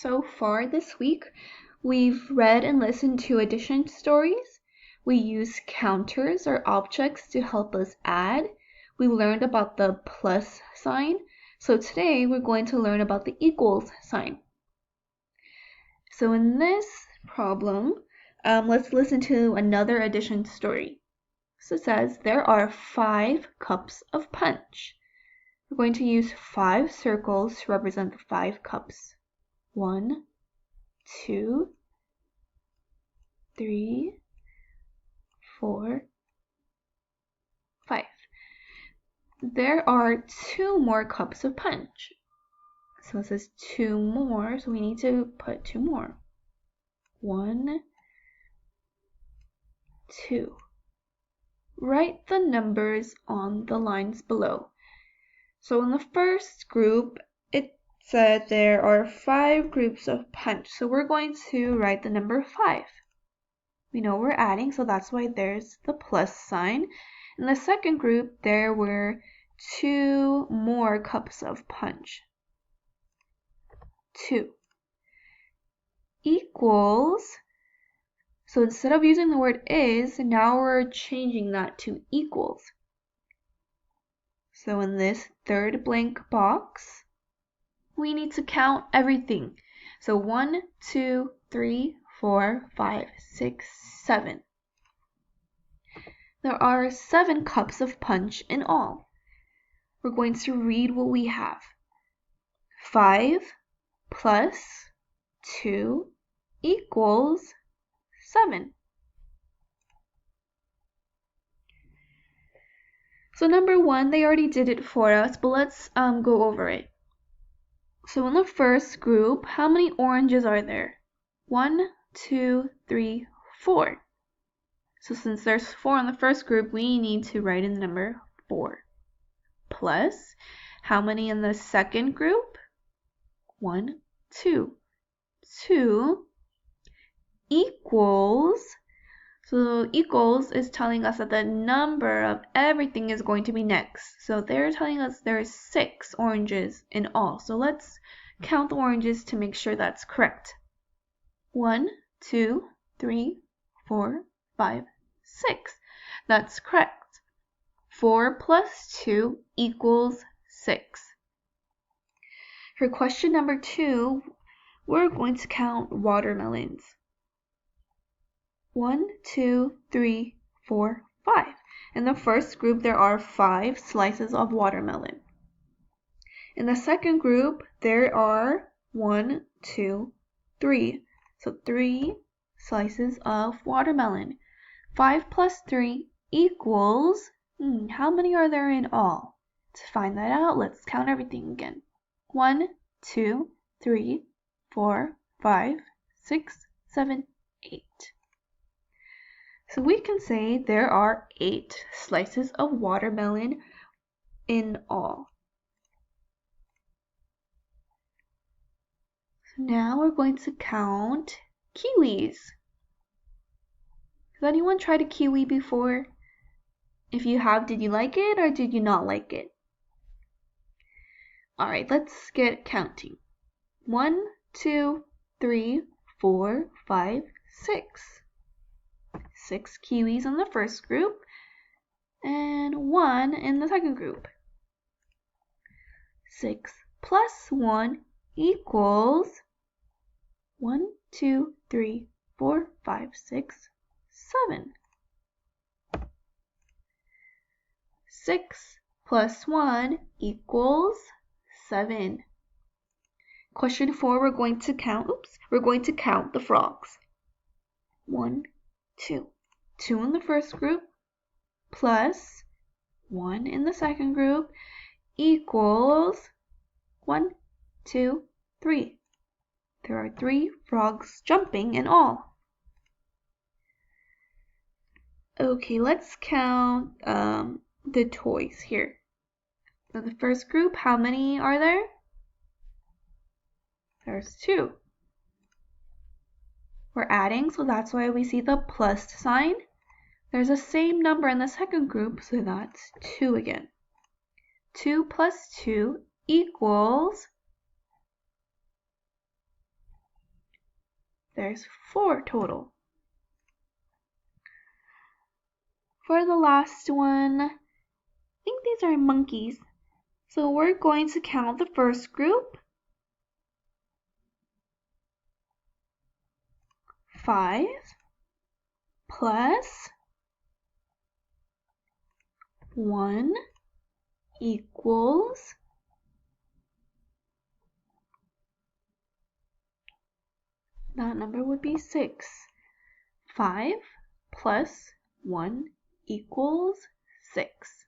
So far this week, we've read and listened to addition stories. We use counters or objects to help us add. We learned about the plus sign. So today we're going to learn about the equals sign. So in this problem, let's listen to another addition story. So it says there are 5 cups of punch. We're going to use 5 circles to represent the 5 cups. 1, 2, 3, 4, 5. There are 2 more cups of punch. So it says 2 more, so we need to put 2 more. 1, 2. Write the numbers on the lines below. So in the first group, it said there are 5 groups of punch. So we're going to write the number 5. We know we're adding, so that's why there's the plus sign. In the second group, there were 2 more cups of punch. 2 equals, so instead of using the word is, now we're changing that to equals. So in this third blank box, we need to count everything. So 1, 2, 3, 4, 5, 6, 7. There are 7 cups of punch in all. We're going to read what we have. 5 plus 2 equals 7. So number 1, they already did it for us, but let's go over it. So in the first group, how many oranges are there? 1, 2, 3, 4. So since there's 4 in the first group, we need to write in the number 4. Plus, how many in the second group? 1, 2. 2 equals, so equals is telling us that the number of everything is going to be next. So they're telling us there's 6 oranges in all. So let's count the oranges to make sure that's correct. 1, 2, 3, 4, 5, 6. That's correct. 4 plus 2 equals 6. For question number 2, we're going to count watermelons. 1, 2, 3, 4, 5. In the first group, there are 5 slices of watermelon. In the second group, there are 1, 2, 3. So 3 slices of watermelon. 5 plus 3 equals, how many are there in all? To find that out, let's count everything again. 1, 2, 3, 4, 5, 6, 7, 8. So we can say there are 8 slices of watermelon in all. So now we're going to count kiwis. Has anyone tried a kiwi before? If you have, did you like it or did you not like it? Alright, let's get counting. 1, 2, 3, 4, 5, 6. 6 kiwis in the first group and 1 in the second group. 6 plus 1 equals 1, 2, 3, 4, 5, 6, 7. 6 plus 1 equals 7. Question 4, we're going to count the frogs. 1, 2. 2 in the first group plus 1 in the second group equals 1, 2, 3. There are 3 frogs jumping in all. Okay, let's count the toys here. So the first group, how many are there? There's 2. We're adding, so that's why we see the plus sign. There's the same number in the second group, so that's 2 again. 2 plus 2 equals There's 4 total. For the last one, I think these are monkeys. So we're going to count the first group. 5 plus 1 equals that number would be 6. 5 plus 1 equals 6.